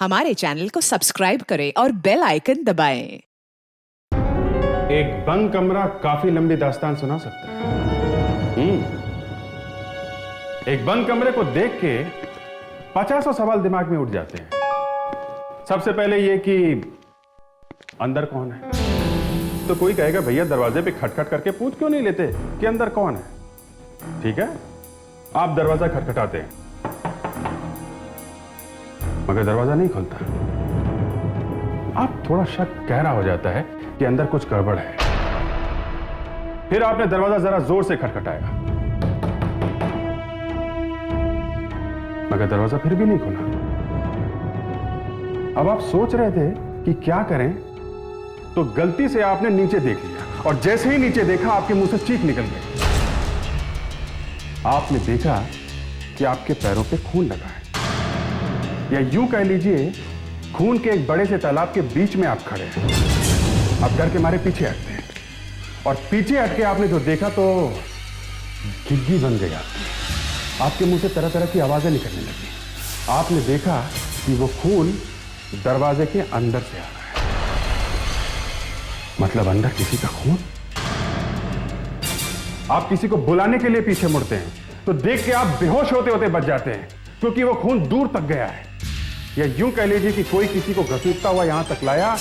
हमारे चैनल को सब्सक्राइब करें और बेल आइकन दबाएं। एक बंद कमरा काफी लंबी दास्तान सुना सकता है। एक बंद कमरे को देख के 50 सवाल दिमाग में उठ जाते हैं। सबसे पहले ये कि अंदर कौन है। तो कोई कहेगा भैया दरवाजे पे खटखट करके पूछ क्यों नहीं लेते कि अंदर कौन है। ठीक है, आप दरवाजा खटखटाते हैं मगर दरवाजा नहीं खुलता। आप थोड़ा शक गहरा हो जाता है कि अंदर कुछ गड़बड़ है। फिर आपने दरवाजा जरा जोर से खटखटाया मगर दरवाजा फिर भी नहीं खुला। अब आप सोच रहे थे कि क्या करें, तो गलती से आपने नीचे देख लिया और जैसे ही नीचे देखा आपके मुंह से चीख निकल गई। आपने देखा कि आपके पैरों पे खून लगा है, या यूं कह लीजिए खून के एक बड़े से तालाब के बीच में आप खड़े हैं। आप डर के मारे पीछे हटते हैं और पीछे हटके आपने जो देखा तो घिग्गी बन गया। आपके मुंह से तरह तरह की आवाजें निकलने लगी। आपने देखा कि वो खून दरवाजे के अंदर से आ रहा है, मतलब अंदर किसी का खून। आप किसी को बुलाने के लिए पीछे मुड़ते हैं तो देख के आप बेहोश होते होते बच जाते हैं क्योंकि वो खून दूर तक गया है। या यूं कह लीजिए कि कोई किसी को घसीटता हुआ यहां तक लाया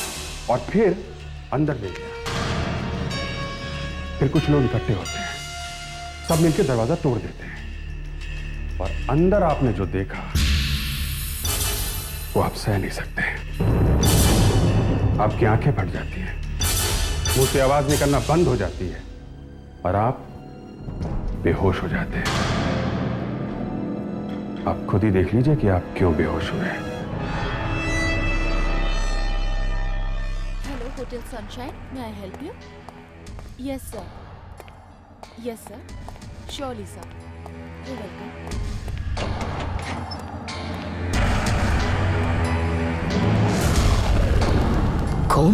और फिर अंदर ले गया। फिर कुछ लोग इकट्ठे होते हैं, सब मिलकर दरवाजा तोड़ देते हैं और अंदर आपने जो देखा वो आप सह नहीं सकते। आपकी आंखें फट जाती हैं, मुंह से आवाज निकलना बंद हो जाती है और आप बेहोश हो जाते हैं। आप खुद ही देख लीजिए कि आप क्यों बेहोश हुए हैं। Hello, Hotel Sunshine. May I help you? Yes, sir. Yes, sir. Surely, sir. You're welcome. कौन?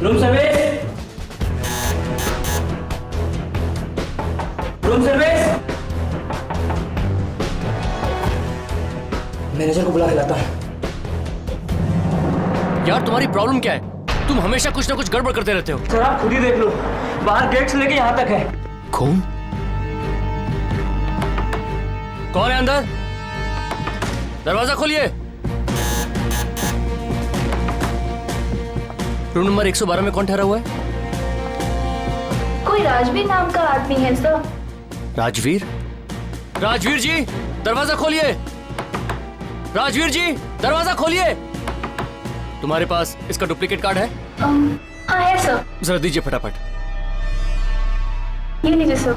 Room service, room service. Manager को बुला के लाता हूं। यार तुम्हारी प्रॉब्लम क्या है? तुम हमेशा कुछ ना कुछ गड़बड़ करते रहते हो। सर आप खुद ही देख लो, बाहर गेट से लेके यहाँ तक है। कौन? कौन है अंदर? दरवाजा खोलिए। रूम नंबर 112 में कौन ठहरा हुआ है? कोई राजवीर नाम का आदमी है सर। राजवीर? राजवीर जी दरवाजा खोलिए। राजवीर जी दरवाजा खोलिए। तुम्हारे पास इसका डुप्लीकेट कार्ड है? हाँ है सर। जरा दीजिए फटाफट। ये लीजिए सर।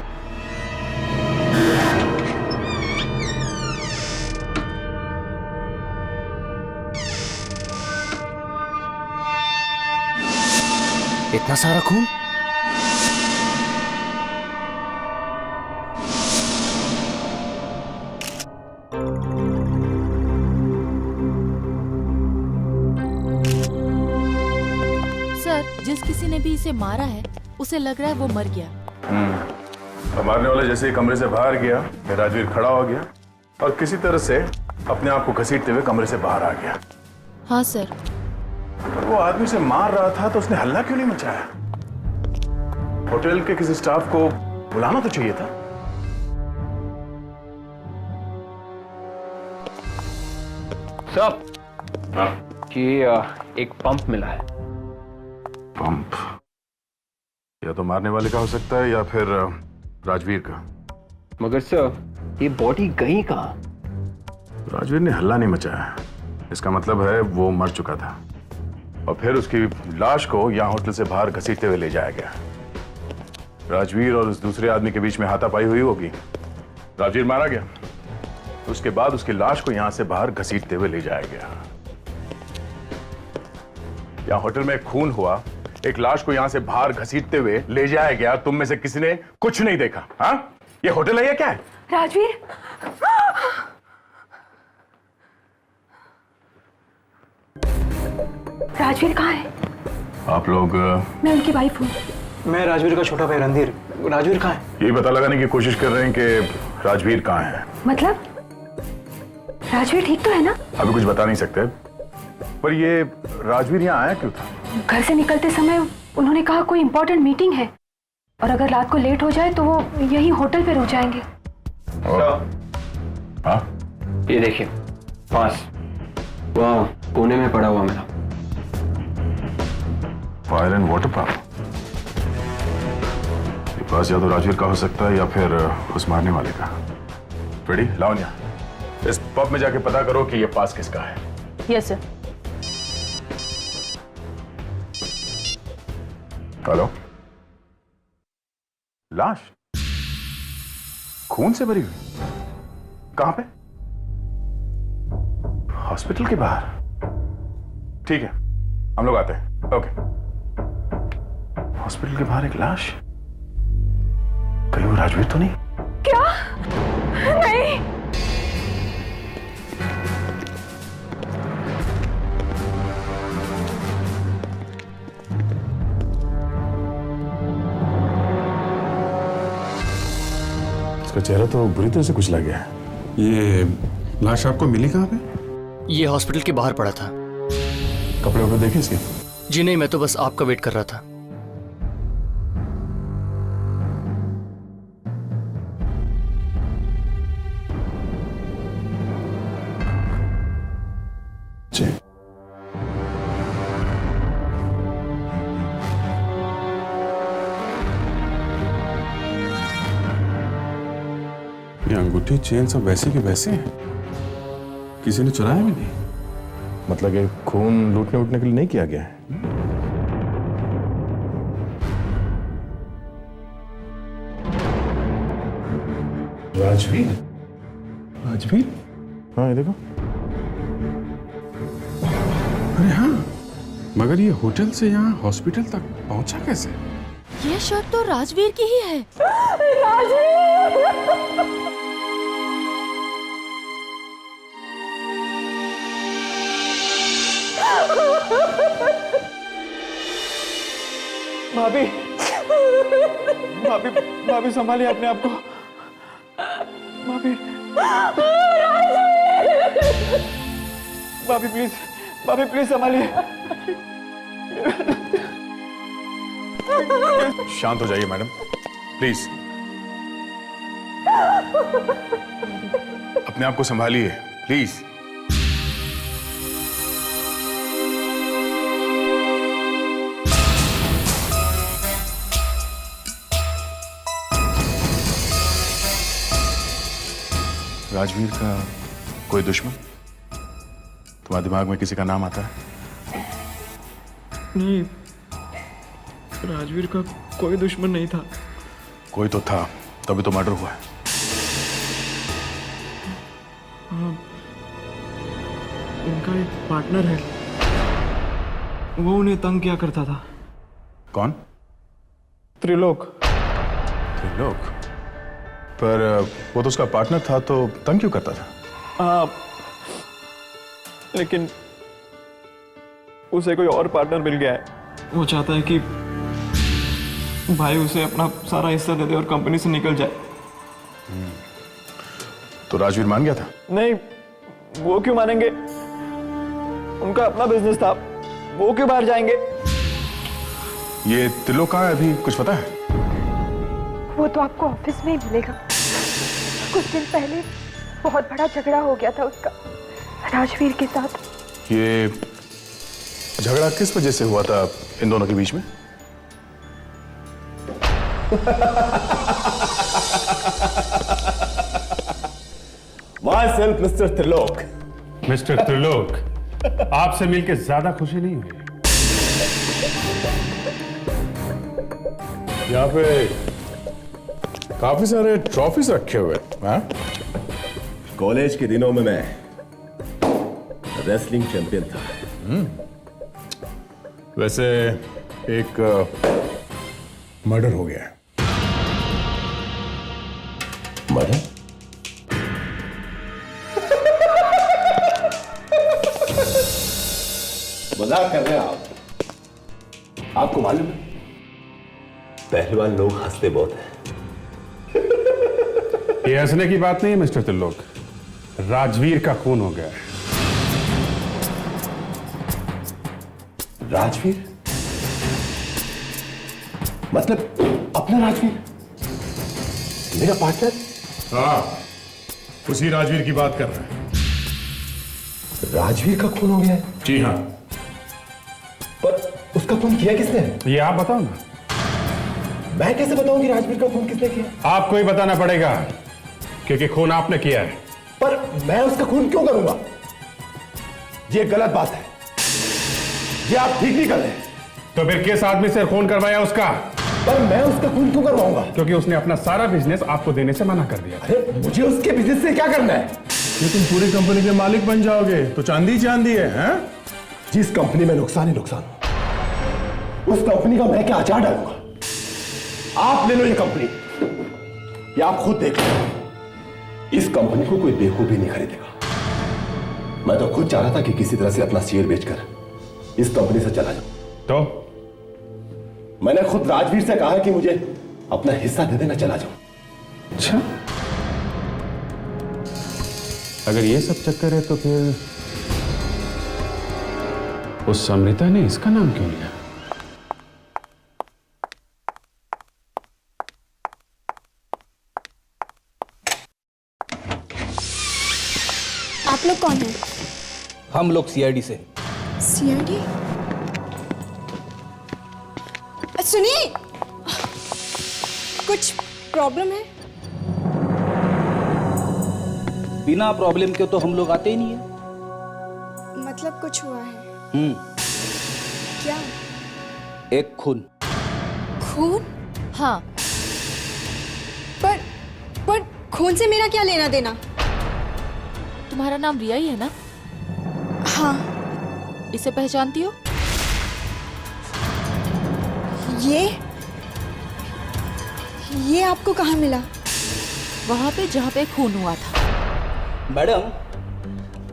इतना सारा खून? सर, जिस किसी ने भी इसे मारा है, उसे लग रहा है वो मर गया। मारने वाला जैसे ही कमरे से बाहर गया, राजवीर खड़ा हो गया और किसी तरह से अपने आप को घसीटते हुए कमरे से बाहर आ गया। हाँ सर। पर वो आदमी से मार रहा था तो उसने हल्ला क्यों नहीं मचाया? होटल के किसी स्टाफ को बुलाना तो चाहिए था। सब हाँ? कि एक पंप मिला है। पंप या तो मारने वाले का हो सकता है या फिर राजवीर का। मगर सर, ये बॉडी गई कहाँ? राजवीर ने हल्ला नहीं मचाया, इसका मतलब है वो मर चुका था और फिर उसकी लाश को यहाँ होटल से बाहर घसीटते हुए ले जाया गया। राजवीर और उस दूसरे आदमी के बीच में हाथापाई हुई होगी, राजवीर मारा गया, उसके बाद उसकी लाश को यहां से बाहर घसीटते हुए ले जाया गया। यहाँ होटल में खून हुआ, एक लाश को यहां से बाहर घसीटते हुए ले जाया गया, तुम में से किसी ने कुछ नहीं देखा? हाँ, ये होटल है या क्या है? राजवीर, राजवीर कहाँ है? आप लोग मैं उनकी वाइफ हूँ। मैं राजवीर का छोटा भाई रणधीर। राजवीर कहाँ है? ये पता लगाने की कोशिश कर रहे हैं कि राजवीर कहाँ है। मतलब राजवीर ठीक तो है ना? अभी कुछ बता नहीं सकते, पर ये राजवीर यहाँ आया क्यों था? घर से निकलते समय उन्होंने कहा कोई इंपॉर्टेंट मीटिंग है और अगर रात को लेट हो जाए तो वो यहीं होटल पे रुक जाएंगे। हाँ, ये देखिए, पास वहाँ कोने में पड़ा हुआ मेरा। Fire and water pump. ये पास या तो राजवीर का हो सकता है या फिर उस मारने वाले का। रेडी, लावण्या, इस पब में जाके पता करो कि ये पास किसका है। Yes sir. हेलो, लाश खून से भरी हुई, कहां पे? हॉस्पिटल के बाहर। ठीक है, हम लोग आते हैं। ओके। हॉस्पिटल के बाहर एक लाश, कहीं वो राजवीर तो नहीं? क्या? नहीं। इसका चेहरा तो बुरी तरह से कुचला गया है। ये लाश आपको मिली कहां पे? ये हॉस्पिटल के बाहर पड़ा था। कपड़े वपड़े देखे इसके? जी नहीं, मैं तो बस आपका वेट कर रहा था। जी। ये अंगूठी चेन सब वैसे के वैसे हैं, किसी ने चुराया भी नहीं। मतलब ये खून लूटने उठने के लिए नहीं किया गया है। राजवीर? राजवीर? हाँ, ये देखो। अरे हाँ, मगर ये होटल से यहाँ हॉस्पिटल तक पहुंचा कैसे? ये शर्ट तो राजवीर की ही है। भाभी, भाभी, भाभी संभालिए अपने आप को। भाभी, भाभी प्लीज, भाभी प्लीज संभालिए। शांत हो जाइए मैडम, प्लीज। अपने आप को संभालिए, प्लीज। राजवीर का कोई दुश्मन? तुम्हारे दिमाग में किसी का नाम आता है? नहीं, राजवीर का कोई दुश्मन नहीं था। कोई तो था, तभी तो मर्डर हुआ है। उनका एक पार्टनर है, वो उन्हें तंग किया करता था। कौन? त्रिलोक। त्रिलोक? पर वो तो उसका पार्टनर था, तो तंग क्यों करता था? लेकिन उसे कोई और पार्टनर मिल गया है। वो चाहता है कि भाई उसे अपना सारा हिस्सा दे दे और कंपनी से निकल जाए। तो राजवीर मान गया था? नहीं, वो क्यों मानेंगे? उनका अपना बिजनेस था, वो क्यों बाहर जाएंगे? ये त्रिलोक कहाँ है, अभी कुछ पता है? वो तो आपको ऑफिस में ही मिलेगा। कुछ दिन पहले बहुत बड़ा झगड़ा हो गया था उसका राजवीर के साथ। ये झगड़ा किस वजह से हुआ था इन दोनों के बीच में? My self mister Trilok. Mister Trilok, आपसे मिलकर ज्यादा खुशी नहीं हुई। यहाँ पे काफी सारे ट्रॉफीज रखे हुए हैं। कॉलेज के दिनों में मैं रेसलिंग चैंपियन था। वैसे एक मर्डर हो गया है। मर्डर? मजाक कर रहे हैं आप? आपको मालूम है पहलवान लोग हंसते बहुत हैं। ये हंसने की बात नहीं है मिस्टर त्रिलोक, राजवीर का खून हो गया है। राजवीर? मतलब अपना राजवीर, मेरा पार्टनर? हाँ, उसी राजवीर की बात कर रहे हैं। राजवीर का खून हो गया है? जी हाँ। पर उसका खून किया किसने? ये आप बताओ ना। मैं कैसे बताऊं कि राजवीर का खून किसने किया? आपको ही बताना पड़ेगा, क्योंकि खून आपने किया है। पर मैं उसका खून क्यों करूंगा? ये गलत बात है, ये आप ठीक नहीं कर रहे। तो फिर किस आदमी से खून करवाया उसका? पर मैं उसका खून क्यों करवाऊंगा? क्योंकि उसने अपना सारा बिजनेस आपको देने से मना कर दिया। अरे मुझे उसके बिजनेस से क्या करना है? ये तुम पूरी कंपनी के मालिक बन जाओगे तो चांदी चांदी है, हैं? जिस कंपनी में नुकसान ही नुकसान, उस कंपनी का मैं क्या अचार डालूंगा? आप ले लो ये कंपनी, ये आप खुद देख लो। इस कंपनी को कोई बेवकूफ भी नहीं खरीदेगा। मैं तो खुद चाह रहा था कि किसी तरह से अपना शेयर बेचकर इस कंपनी से चला जाऊं। तो मैंने खुद राजवीर से कहा कि मुझे अपना हिस्सा दे देना, चला जाऊं। अच्छा, अगर ये सब चक्कर है तो फिर उस समृता ने इसका नाम क्यों लिया? आप लोग कौन हैं? हम लोग सीआईडी से। सीआईडी? सुनिए, कुछ प्रॉब्लम है? बिना प्रॉब्लम के तो हम लोग आते ही नहीं है। मतलब कुछ हुआ है? क्या? एक खून। खून? हाँ, पर खून से मेरा क्या लेना देना? तुम्हारा नाम रिया ही है ना? हाँ। इसे पहचानती हो? ये आपको कहाँ मिला? वहां पे जहाँ पे खून हुआ था। मैडम,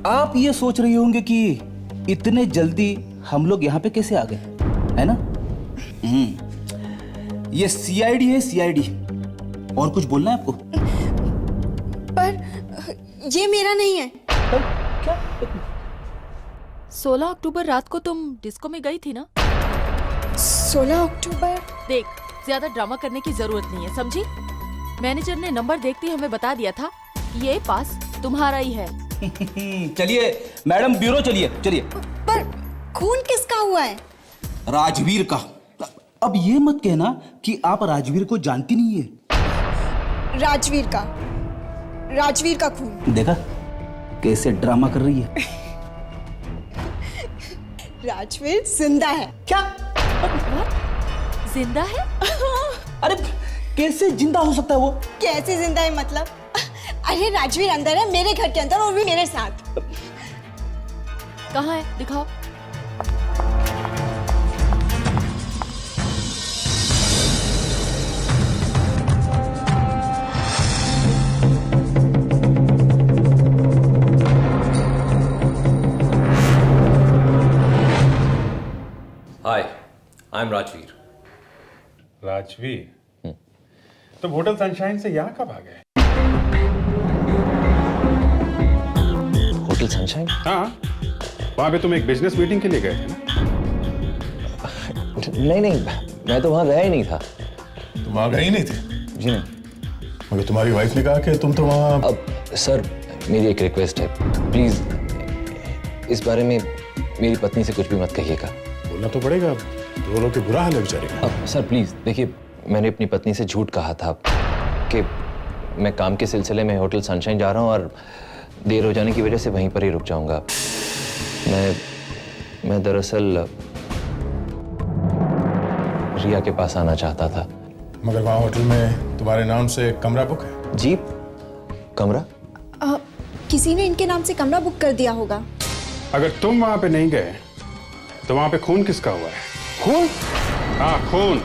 आप ये सोच रही होंगे कि इतने जल्दी हम लोग यहाँ पे कैसे आ गए, है ना? ये सीआईडी है, सीआईडी। और कुछ बोलना है आपको? पर ये मेरा नहीं है। क्या? 16 अक्टूबर रात को तुम डिस्को में गई थी ना? 16 अक्टूबर? देख, ज्यादा ड्रामा करने की जरूरत नहीं है, समझी? मैनेजर ने नंबर देखते ही हमें बता दिया था कि ये पास तुम्हारा ही है। चलिए मैडम, ब्यूरो चलिए चलिए। पर खून किसका हुआ है? राजवीर का। अब ये मत कहना कि आप राजवीर को जानती नहीं है। राजवीर का खून। देखा कैसे ड्रामा कर रही है। राजवीर जिंदा है। क्या? जिंदा है? अरे कैसे जिंदा हो सकता है वो? कैसे जिंदा है मतलब? अरे राजवीर अंदर है, मेरे घर के अंदर, और भी मेरे साथ। कहाँ है? दिखाओ। हाय, आई एम राजवीर। राजवीर? तुम होटल सनशाइन से यहाँ कब आ गए? Hotel sunshine? हाँ, वहाँ पे तुम एक बिजनेस मीटिंग के लिए गए थे ना? नहीं, मैं तो वहाँ गया ही नहीं था। तुम वहां गए ही नहीं थे? जी नहीं। मगर तुम्हारी वाइफ ने कहा कि तुम तो वहां। अब सर, मेरी एक रिक्वेस्ट है, प्लीज इस बारे में मेरी पत्नी से कुछ भी मत कहिएगा। बोलना तो पड़ेगा, दोनों के बुरा हाल है बेचारे का। अब सर प्लीज देखिए, मैंने अपनी पत्नी से झूठ कहा था कि मैं काम के सिलसिले में होटल सनशाइन जा रहा हूँ और देर हो जाने की वजह से वहीं पर ही रुक जाऊंगा। मैं दरअसल रिया के पास आना चाहता था। मगर वहाँ होटल में तुम्हारे नाम से कमरा बुक है? जी, कमरा? किसी ने इनके नाम से कमरा बुक कर दिया होगा। अगर तुम वहां पे नहीं गए तो वहां पे खून किसका हुआ है? खून? हाँ, खून।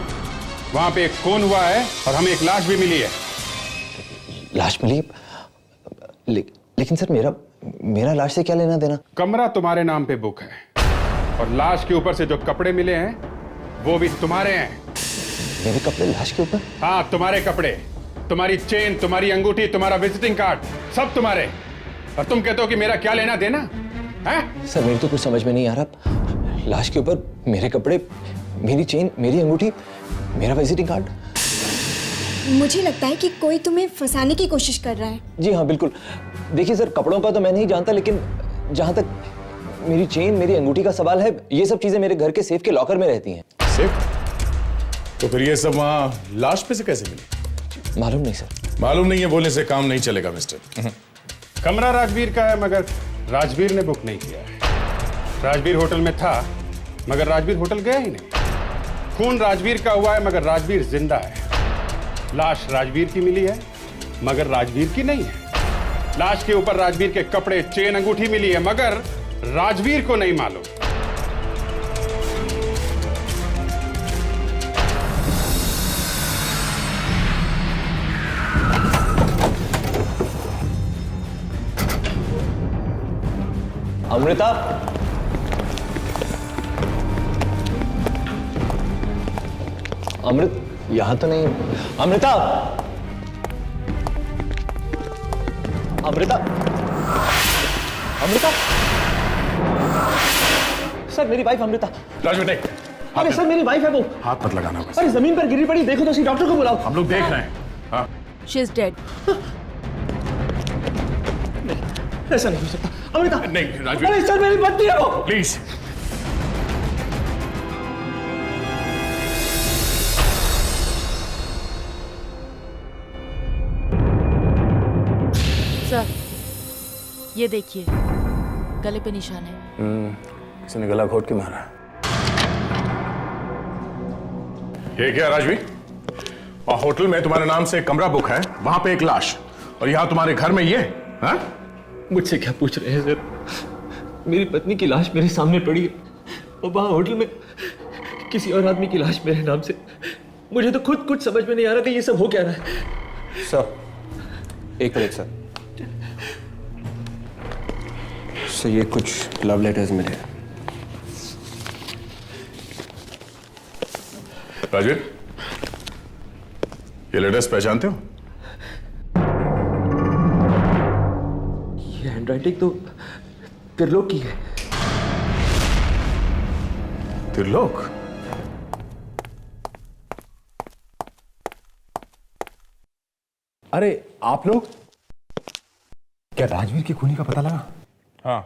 वहां पे एक खून हुआ है और हमें एक लाश भी मिली है। लाश मिली? लेकिन सर मेरा लाश से क्या लेना देना? कमरा तुम्हारे नाम पे बुक है और लाश के ऊपर से जो कपड़े मिले हैं वो भी तुम्हारे हैं। मेरे कपड़े लाश के ऊपर? हाँ, तुम्हारे कपड़े, तुम्हारी चेन, तुम्हारी अंगूठी, तुम्हारा विजिटिंग कार्ड, सब तुम्हारे। और तुम कहते हो कि मेरा क्या लेना देना है? सर मेरी तो कुछ समझ में नहीं आ रहा। लाश के ऊपर मेरे कपड़े, मेरी चेन, मेरी अंगूठी, मेरा विजिटिंग कार्ड। मुझे लगता है कि कोई तुम्हें फंसाने की कोशिश कर रहा है। जी हाँ, बिल्कुल। देखिए सर, कपड़ों का तो मैं नहीं जानता, लेकिन जहां तक मेरी चेन, मेरी अंगूठी का सवाल है, ये सब चीजें मेरे घर के सेफ के लॉकर में रहती हैं। सेफ? तो फिर ये सब वहां लाश पे से कैसे मिली? मालूम नहीं सर। मालूम नहीं है बोलने से काम नहीं चलेगा मिस्टर। कमरा राजवीर का है मगर राजवीर ने बुक नहीं किया है। राजवीर होटल में था मगर राजवीर होटल गया ही नहीं। खून राजवीर का हुआ है मगर राजवीर जिंदा है। लाश राजवीर की मिली है मगर राजवीर की नहीं है। लाश के ऊपर राजवीर के कपड़े, चेन, अंगूठी मिली है मगर राजवीर को नहीं मालूम। अमृता, अमृत यहां तो नहीं। अमृता, अमृता, अमृता। सर मेरी वाइफ अमृता। राजवीर नहीं। अरे सर मेरी वाइफ है वो। हाथ मत लगाना बस। अरे जमीन पर गिरी पड़ी, देखो तो सही, डॉक्टर को बुलाओ। हम लोग देख रहे हैं। हाँ। She is dead. ऐसा नहीं हो सकता। अमृता नहीं राजवीर। अरे सर मेरी पत्नी है वो। प्लीज। सर ये देखिए, गले पे निशान है। किसी ने गला घोट के मारा। ये क्या राजवीर? और होटल में तुम्हारे नाम से कमरा बुक है, वहां पे एक लाश, और यहां तुम्हारे घर में ये? हाँ? मुझसे क्या पूछ रहे हैं सर? मेरी पत्नी की लाश मेरे सामने पड़ी है और वहां होटल में किसी और आदमी की लाश मेरे नाम से। मुझे तो खुद कुछ समझ में नहीं आ रहा कि ये सब हो क्या रहा है। सर, एक मिनट सर। सर ये कुछ लव लेटर्स मिले। राजवीर, ये लेटर्स पहचानते हो? ये हैंडराइटिंग तो त्रिलोक की है। त्रिलोक? अरे आप लोग, क्या राजवीर की खूनी का पता लगा? हाँ।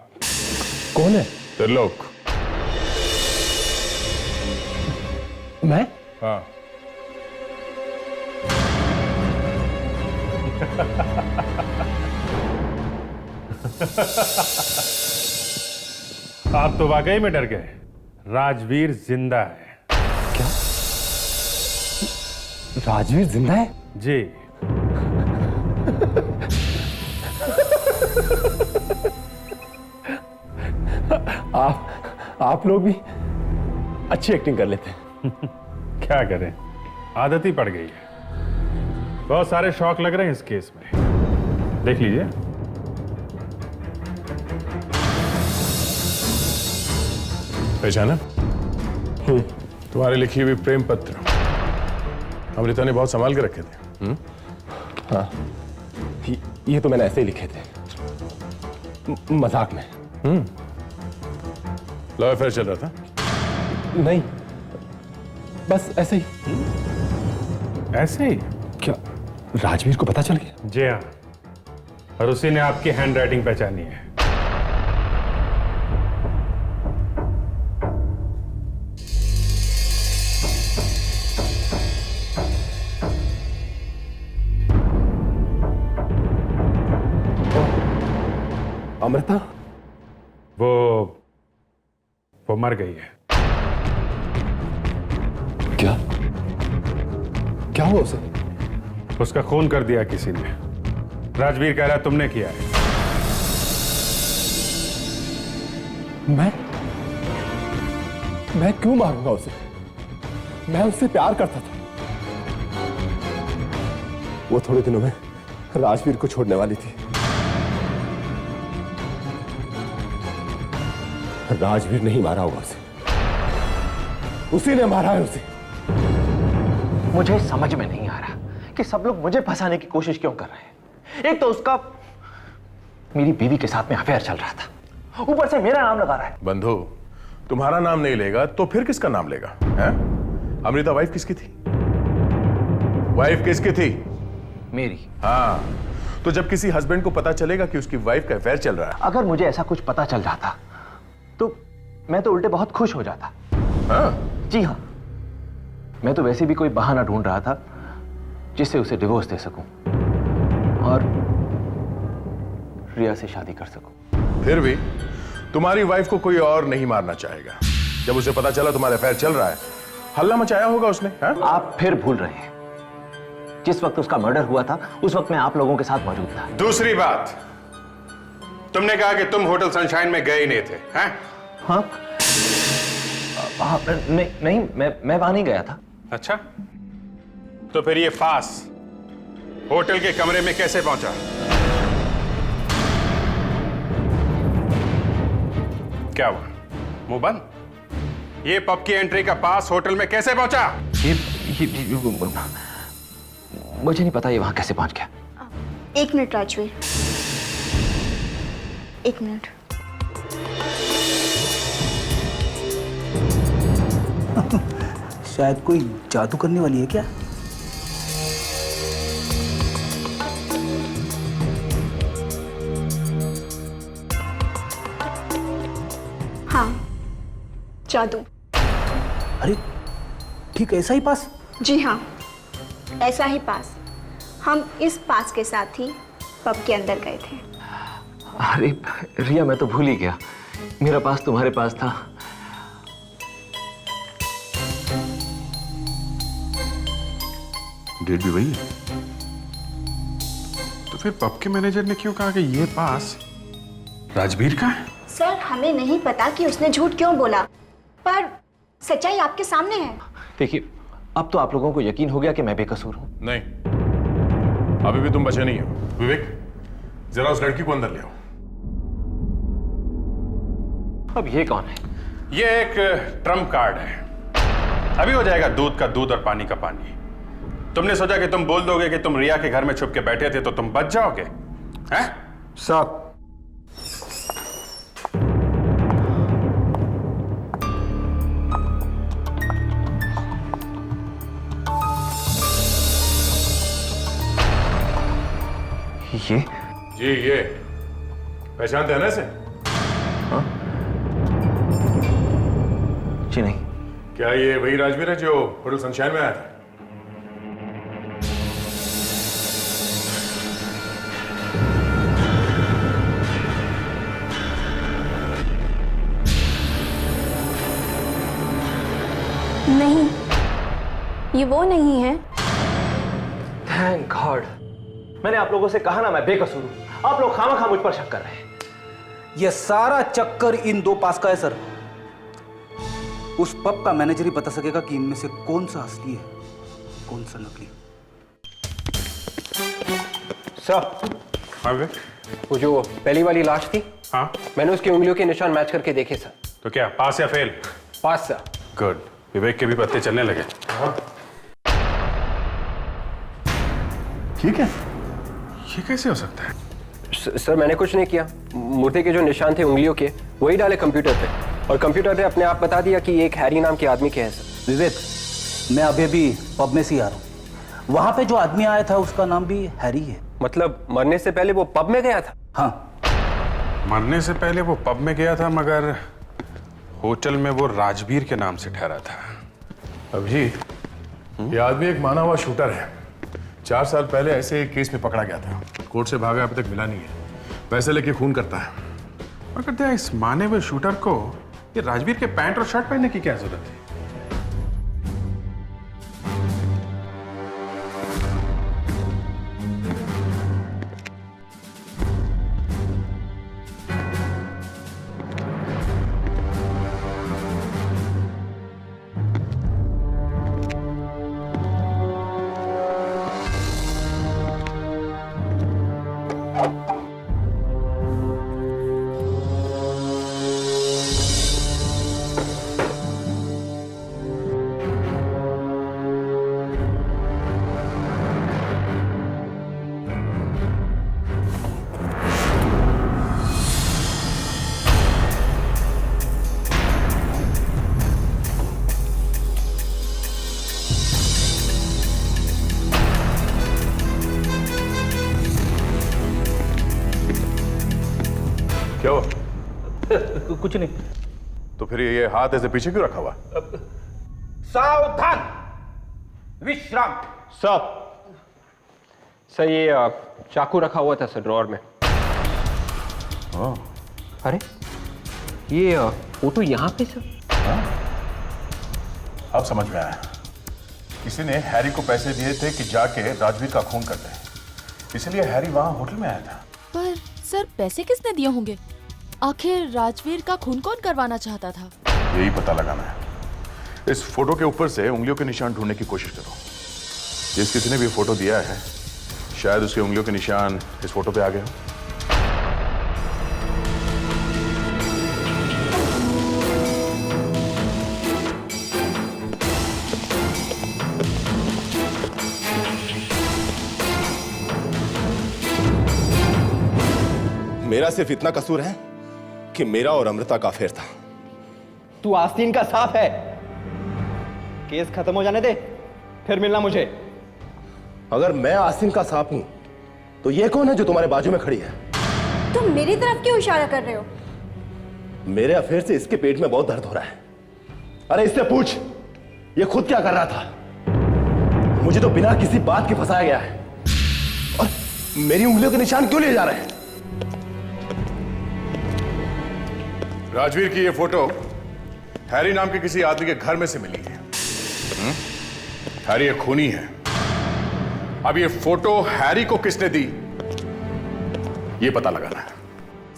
कौन है? त्रिलोक। मैं? हाँ। आप तो वाकई में डर गए। राजवीर जिंदा है। क्या? राजवीर जिंदा है? जी। आप लोग भी अच्छी एक्टिंग कर लेते हैं। क्या करें, आदत ही पड़ गई है। बहुत सारे शौक लग रहे हैं इस केस में, देख लीजिए। पहचाना? तुम्हारे लिखी हुई प्रेम पत्र अमृता ने बहुत संभाल के रखे थे। हाँ, ये तो मैंने ऐसे ही लिखे थे, मजाक में। लव अफेयर चल रहा था? नहीं, बस ऐसे ही। ऐसे ही? क्या राजवीर को पता चल गया? जी हाँ, और उसी ने आपकी हैंडराइटिंग पहचानी है। अमृता? वो मर गई है। क्या? क्या हुआ उसे? उसका खून कर दिया किसी ने। राजवीर कह रहा है तुमने किया है। मैं क्यों मारूंगा उसे? मैं उससे प्यार करता था। वो थोड़े दिनों में राजवीर को छोड़ने वाली थी। राजवीर नहीं मारा होगा उसे, उसी ने मारा है उसे। मुझे समझ में नहीं आ रहा कि सब लोग मुझे फंसाने की कोशिश क्यों कर रहे हैं। एक तो उसका मेरी बीवी के साथ में अफेयर चल रहा था, ऊपर से मेरा नाम लगा रहा है। बंधु, तुम्हारा नाम नहीं लेगा तो फिर किसका नाम लेगा? हैं? अमृता वाइफ किसकी थी? वाइफ किसकी थी? मेरी। हाँ, तो जब किसी हस्बैंड को पता चलेगा कि उसकी वाइफ का अफेयर चल रहा है, अगर मुझे ऐसा कुछ पता चल जाता तो मैं तो उल्टे बहुत खुश हो जाता। हाँ? जी हाँ, मैं तो वैसे भी कोई बहाना ढूंढ रहा था जिससे उसे डिवोर्स दे सकूं और रिया से शादी कर सकूं। फिर भी तुम्हारी वाइफ को कोई और नहीं मारना चाहेगा। जब उसे पता चला तुम्हारा अफेयर चल रहा है, हल्ला मचाया होगा उसने। हाँ? आप फिर भूल रहे हैं, जिस वक्त उसका मर्डर हुआ था उस वक्त मैं आप लोगों के साथ मौजूद था। दूसरी बात, तुमने कहा कि तुम होटल सनशाइन में गए ही नहीं थे। हैं? हाँ? नहीं, मैं वहां नहीं गया था। अच्छा, तो फिर ये फास होटल के कमरे में कैसे पहुंचा? क्या हुआ? मुंह बंद? ये पब की एंट्री का पास होटल में कैसे पहुंचा? मुझे नहीं पता ये वहां कैसे पहुंच गया। 1 मिनट राजवीर, 1 मिनट। शायद कोई जादू करने वाली है क्या? हाँ, जादू। अरे ठीक ऐसा ही पास? जी हाँ, ऐसा ही पास। हम इस पास के साथ ही पब के अंदर गए थे। अरे रिया, मैं तो भूल ही गया, मेरा पास तुम्हारे पास था। डेट भी वही है। तो फिर पब के मैनेजर ने क्यों कहा कि ये पास राजवीर का है? सर, हमें नहीं पता कि उसने झूठ क्यों बोला, पर सच्चाई आपके सामने है। देखिए, अब तो आप लोगों को यकीन हो गया कि मैं बेकसूर हूं। नहीं, अभी भी तुम बचे नहीं हो। विवेक, जरा उस लड़की को अंदर ले आओ। अब ये कौन है? ये एक ट्रम्प कार्ड है। अभी हो जाएगा दूध का दूध और पानी का पानी। तुमने सोचा कि तुम बोल दोगे कि तुम रिया के घर में छुप के बैठे थे तो तुम बच जाओगे? हैं? साहब, ये? जी, ये पहचानते हैं ना इसे? हाँ? जी नहीं। क्या ये वही राजवीर है जो होटल सनशाइन में आया था? नहीं, ये वो नहीं है। Thank God. मैंने आप लोगों से कहा ना मैं बेकसूर हूं। आप लोग खामखा मुझ पर शक कर रहे हैं। यह सारा चक्कर इन 2 पास का है सर। उस पब का मैनेजर ही बता सकेगा कि इनमें से कौन सा असली है, कौन सा नकली। सर, हाँ विवेक? वो जो पहली वाली लाश थी, हाँ, मैंने उसकी उंगलियों के निशान मैच करके देखे सर। तो क्या पास या फेल? पास सर। गुड। विवेक के भी पत्ते चलने लगे। ठीक है। ये कैसे हो सकता है? सर, मैंने कुछ नहीं किया। मुर्दे के जो निशान थे उंगलियों के, वही डाले कंप्यूटर पे, और कंप्यूटर ने अपने आप बता दिया कि ये एक हैरी नाम के आदमी के हैं सर। विवेक, मैं अभी पब में से आ रहा हूँ। वहां पे जो आदमी आया था उसका नाम भी हैरी है। मतलब मरने से पहले वो पब में गया था? हाँ, मरने से पहले वो पब में गया था, मगर होटल में वो राजवीर के नाम से ठहरा था। अभिजीत, ये आदमी एक माना हुआ शूटर है। 4 साल पहले ऐसे एक केस में पकड़ा गया था। कोर्ट से भागा, अभी तक मिला नहीं है। पैसे लेके खून करता है। और कहते हैं इस माने हुए शूटर को ये राजवीर के पैंट और शर्ट पहनने की क्या जरूरत है? क्या हुआ? कुछ नहीं। तो फिर ये हाथ ऐसे पीछे क्यों रखा हुआ? सावधान! विश्राम। सर ये चाकू रखा हुआ था सर ड्रॉअर में। अरे ये फोटो यहाँ पे सर? अब समझ में आया। किसी ने हैरी को पैसे दिए थे कि जाके राजवीर का खून कर दे, इसलिए हैरी वहां होटल में आया था। पर सर पैसे किसने दिए होंगे? आखिर राजवीर का खून कौन करवाना चाहता था? यही पता लगाना है। इस फोटो के ऊपर से उंगलियों के निशान ढूंढने की कोशिश करो। जिस किसी ने भी फोटो दिया है शायद उसके उंगलियों के निशान इस फोटो पे आ गए हो। मेरा सिर्फ इतना कसूर है कि मेरा और अमृता का अफेयर था। तू आस्तीन का सांप है। केस खत्म हो जाने दे, फिर मिलना मुझे। अगर मैं आस्तीन का सांप हूं तो ये कौन है जो तुम्हारे बाजू में खड़ी है? तुम मेरी तरफ क्यों इशारा कर रहे हो? मेरे अफेयर से इसके पेट में बहुत दर्द हो रहा है। अरे इससे पूछ ये खुद क्या कर रहा था। मुझे तो बिना किसी बात के फंसाया गया है और मेरी उंगलियों के निशान क्यों लिए जा रहे हैं? राजवीर की ये फोटो हैरी नाम के किसी आदमी के घर में से मिली है। हैरी एक खूनी है। अब ये फोटो हैरी को किसने दी ये पता लगाना है।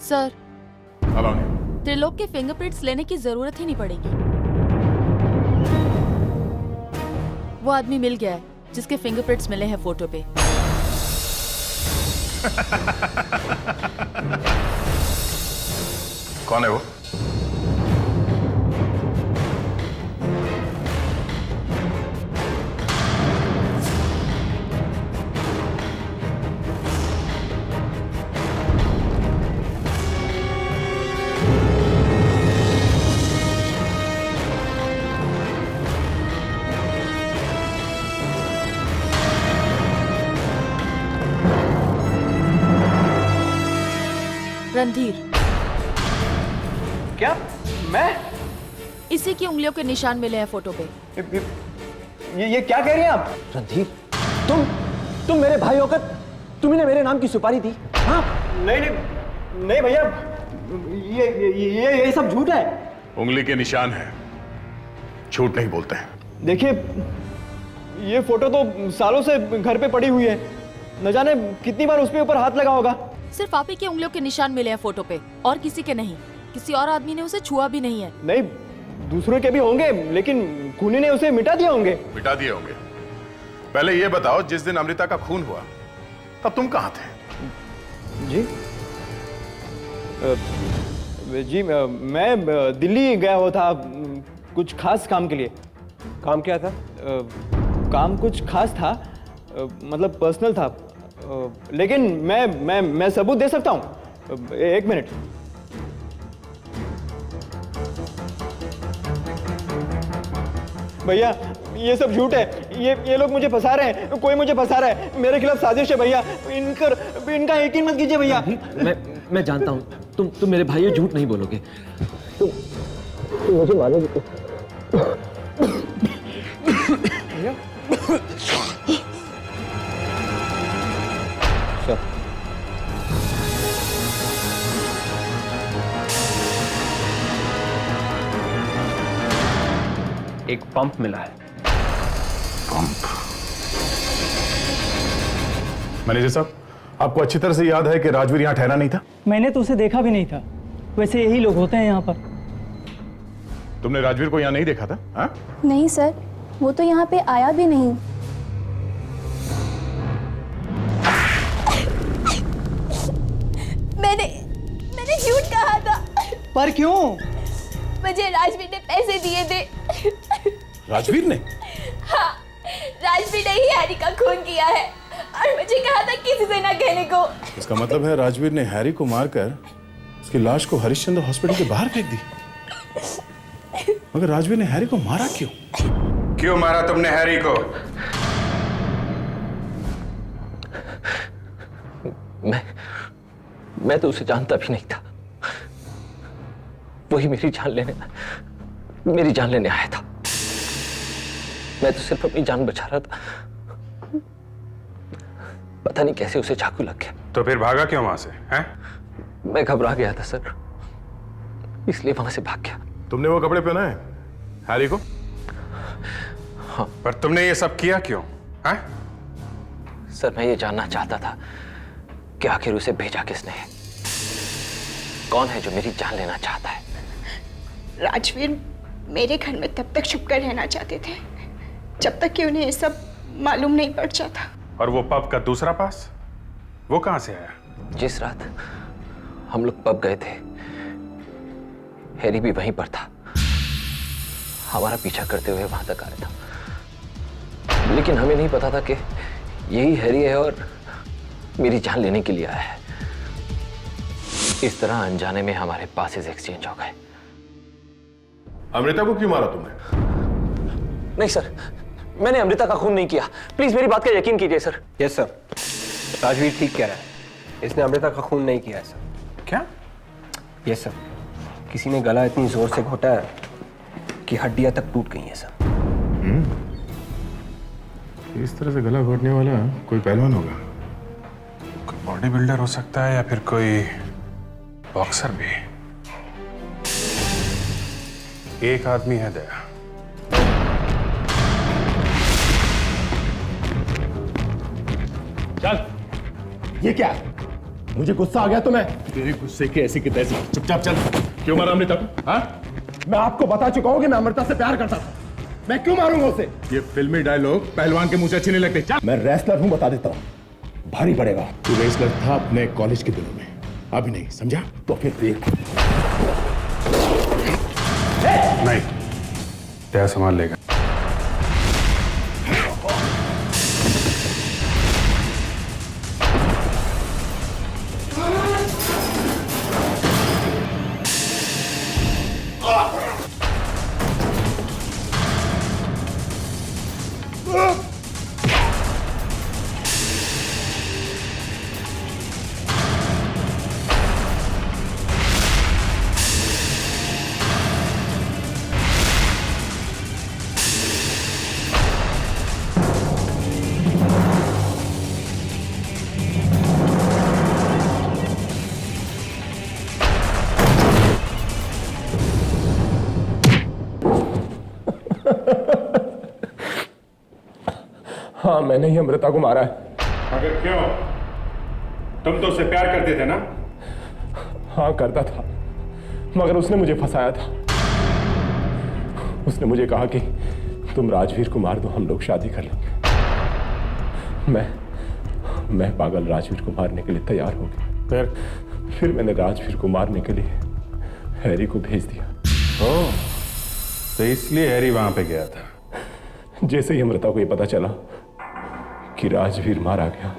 सर अलाउनी, त्रिलोक के फिंगरप्रिंट्स लेने की जरूरत ही नहीं पड़ेगी। वो आदमी मिल गया है जिसके फिंगरप्रिंट्स मिले हैं फोटो पे। कौन है वो? रणधीर। क्या? मैं? इसी की उंगलियों के निशान मिले हैं फोटो पे। ये क्या कह रही हैं आप? रणधीर, तुम मेरे भाई होकर तुमने मेरे नाम की सुपारी दी? हाँ? नहीं भैया, ये सब झूठ है। उंगली के निशान है, झूठ नहीं बोलते हैं। देखिए ये फोटो तो सालों से घर पे पड़ी हुई है, न जाने कितनी बार उसके ऊपर हाथ लगा होगा। सिर्फ आप ही के उंगलियों के निशान मिले हैं फोटो पे और किसी के नहीं। किसी और आदमी ने उसे छुआ भी नहीं है। नहीं, दूसरों के भी होंगे, लेकिन खूनी ने उसे मिटा दिए होंगे। मिटा दिए होंगे। पहले ये बताओ, जिस दिन अमृता का खून हुआ तब तुम कहां थे? जी मैं दिल्ली गया हुआ था कुछ खास काम के लिए। काम क्या था? काम कुछ खास था, मतलब पर्सनल था, लेकिन मैं सबूत दे सकता हूँ। एक मिनट। भैया ये सब झूठ है। ये लोग मुझे फंसा रहे हैं, कोई मुझे फंसा रहा है। मेरे खिलाफ साजिश है भैया। इनका यकीन मत कीजिए भैया। मैं जानता हूँ तुम मेरे भाई झूठ नहीं बोलोगे। तुम मुझे मारोगे। एक पंप मिला है। पंप? मैनेजर साहब, आपको अच्छी तरह से याद है कि राजवीर यहाँ ठहरा नहीं था? मैंने तो उसे देखा भी नहीं था। वैसे यही लोग होते हैं यहाँ पर। तुमने राजवीर को यहाँ नहीं देखा था? हाँ? नहीं सर, वो तो यहाँ पे आया भी नहीं। मैंने झूठ कहा था। पर क्यों? मुझे राजवीर ने पैसे दिए थे। राजवीर ने? हाँ, राजवीर ने ही हैरी का खून किया है और मुझे कहा था किसी से ना कहने को। इसका मतलब है राजवीर ने हैरी को मारकर उसकी लाश को हरिश्चंद्र हॉस्पिटल के बाहर फेंक दी। मगर राजवीर ने हैरी को मारा क्यों? क्यों मारा तुमने हैरी को? मैं तो उसे जानता भी नहीं था। वही मेरी जान लेने आया था। मैं तो सिर्फ अपनी जान बचा रहा था। पता नहीं कैसे उसे चाकू लग गया। तो फिर भागा क्यों वहां से? हैं? मैं घबरा गया था सर, इसलिए वहां से भाग गया। तुमने वो कपड़े पहनाए हैरी को? हाँ। पर तुमने ये सब किया क्यों? हैं? सर, मैं ये जानना चाहता था कि आखिर उसे भेजा किसने है। कौन है जो मेरी जान लेना चाहता है? राजवीर मेरे घर में तब तक छुप कर रहना चाहते थे जब तक कि उन्हें ये सब मालूम नहीं पड़ जाता। और वो पब का दूसरा पास, वो कहां से आया? जिस रात हम लोग पब गए थे, हैरी भी वहीं पर था। हमारा पीछा करते हुए वहां तक आया था, लेकिन हमें नहीं पता था कि यही हैरी है और मेरी जान लेने के लिए आया है। इस तरह अनजाने में हमारे पासेस एक्सचेंज हो गए। अमृता को क्यों मारा तुमने? नहीं सर, मैंने अमृता का खून नहीं किया। प्लीज मेरी बात का यकीन कीजिए सर। यस सर, राजवीर ठीक कह रहा है। इसने अमृता का खून नहीं किया है सर। क्या? यस सर, किसी ने गला इतनी जोर से घोटा है कि हड्डियां तक टूट गई हैं सर। इस तरह से गला घोटने वाला कोई पहलवान होगा, कोई बॉडी बिल्डर हो सकता है या फिर कोई बॉक्सर भी। एक आदमी है दया। चल, ये क्या है? मुझे गुस्सा आ गया तो मैं तेरे गुस्से के ऐसी की तैसी। चुपचाप चल। क्यों मारा अमृता को? हाँ? मैं आपको बता चुका हूं कि मैं अमृता से प्यार करता था। मैं क्यों मारूंगा उसे? ये फिल्मी डायलॉग पहलवान के मुंह से अच्छे नहीं लगते। चल। मैं रेसलर हूं, बता देता हूं। भारी पड़ेगा। तू रेसलर था अपने कॉलेज के दिनों में, अभी नहीं, समझा? तो फिर देख। नहीं, दया संभाल लेगा। हाँ, मैंने ही अमृता को मारा है। अगर क्यों? तुम तो उससे प्यार करते थे ना? हाँ, करता था, मगर उसने मुझे फंसाया था। उसने मुझे कहा कि तुम राजवीर को मार दो, हम लोग शादी कर लेंगे। मैं पागल राजवीर को मारने के लिए तैयार हो गया। फिर मैंने राजवीर को मारने के लिए हैरी को भेज दिया। ओह, तो इसलिए हैरी वहां पे गया था। जैसे ही अमृता को ये पता चला कि राजवीर मारा गया,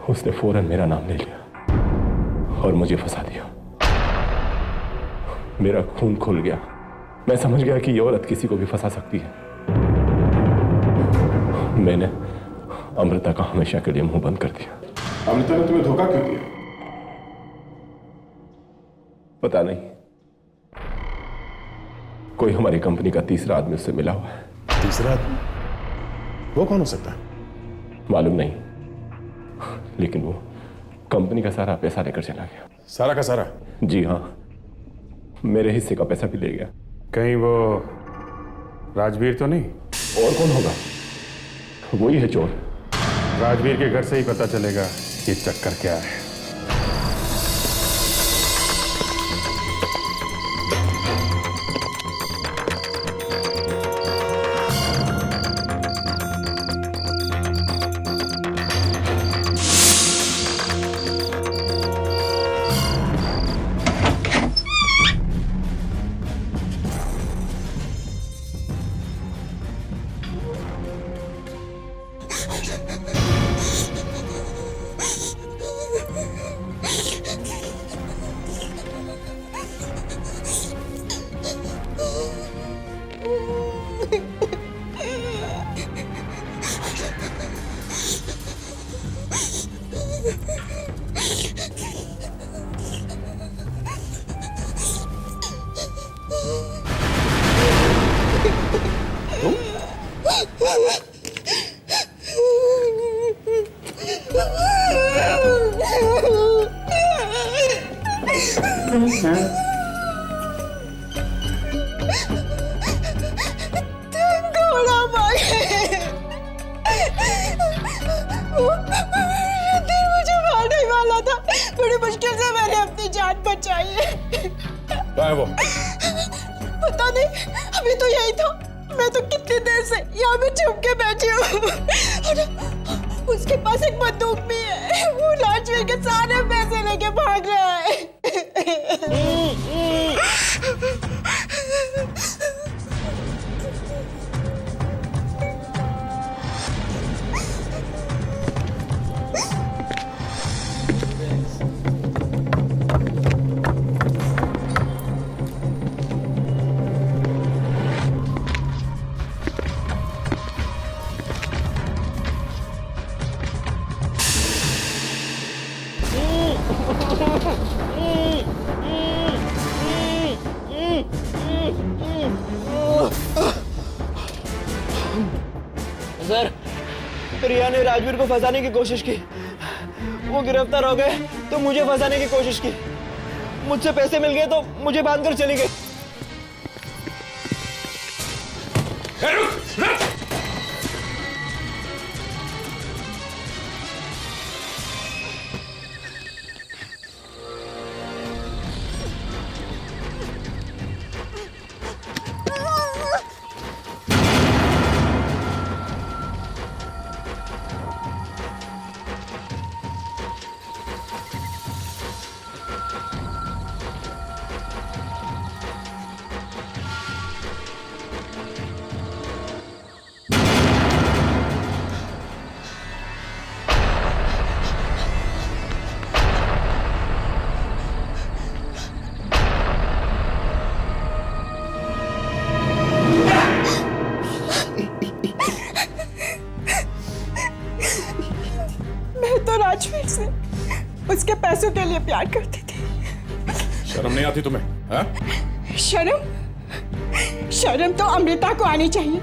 उसने फौरन मेरा नाम ले लिया और मुझे फंसा दिया। मेरा खून खुल गया। मैं समझ गया कि ये औरत किसी को भी फंसा सकती है। मैंने अमृता का हमेशा के लिए मुंह बंद कर दिया। अमृता ने तुम्हें धोखा क्यों दिया? पता नहीं, कोई हमारी कंपनी का तीसरा आदमी उससे मिला हुआ है। तीसरा आदमी? वो कौन हो सकता है? मालूम नहीं, लेकिन वो कंपनी का सारा पैसा लेकर चला गया। सारा का सारा? जी हाँ, मेरे हिस्से का पैसा भी ले गया। कहीं वो राजवीर तो नहीं? और कौन होगा? वही है चोर। राजवीर के घर से ही पता चलेगा कि चक्कर क्या है। बड़ी मुश्किल से मैंने अपनी जान बचाई है। वो पता नहीं, अभी तो यही था। मैं तो कितनी देर से यहाँ पे छुप के बैठी हूँ। उसके पास एक बंदूक भी है। वो राजवीर के सारे पैसे लेके भाग रहा है। सर, रिया ने राजवीर को फंसाने की कोशिश की। वो गिरफ्तार हो गए तो मुझे फंसाने की कोशिश की। मुझसे पैसे मिल गए तो मुझे बांधकर चली गई। राजवीर से उसके पैसों के लिए प्यार करती थी। शर्म नहीं आती तुम्हें? हाँ? शर्म तो अमृता को आनी चाहिए,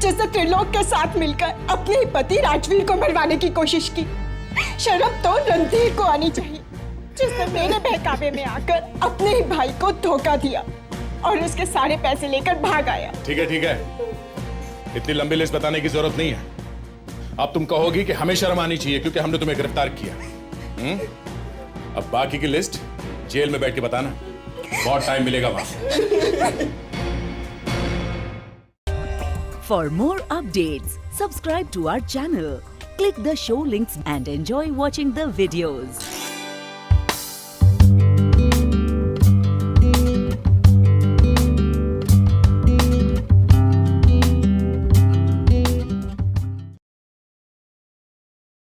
जिसने त्रिलोक के साथ मिलकर अपने ही पति राजवीर को मरवाने की कोशिश की। शर्म तो रणधीर को आनी चाहिए, जिसने मेरे बहकावे में आकर अपने ही भाई को धोखा दिया और उसके सारे पैसे लेकर भाग आया। ठीक है, इतनी लंबी लिस्ट बताने की जरूरत नहीं है। अब तुम कहोगी कि हमें शर्म आनी चाहिए क्योंकि हमने तुम्हें गिरफ्तार किया। अब बाकी की लिस्ट जेल में बैठ के बताना, बहुत टाइम मिलेगा वहां। For more updates, subscribe to our channel, click the show links and enjoy watching the videos.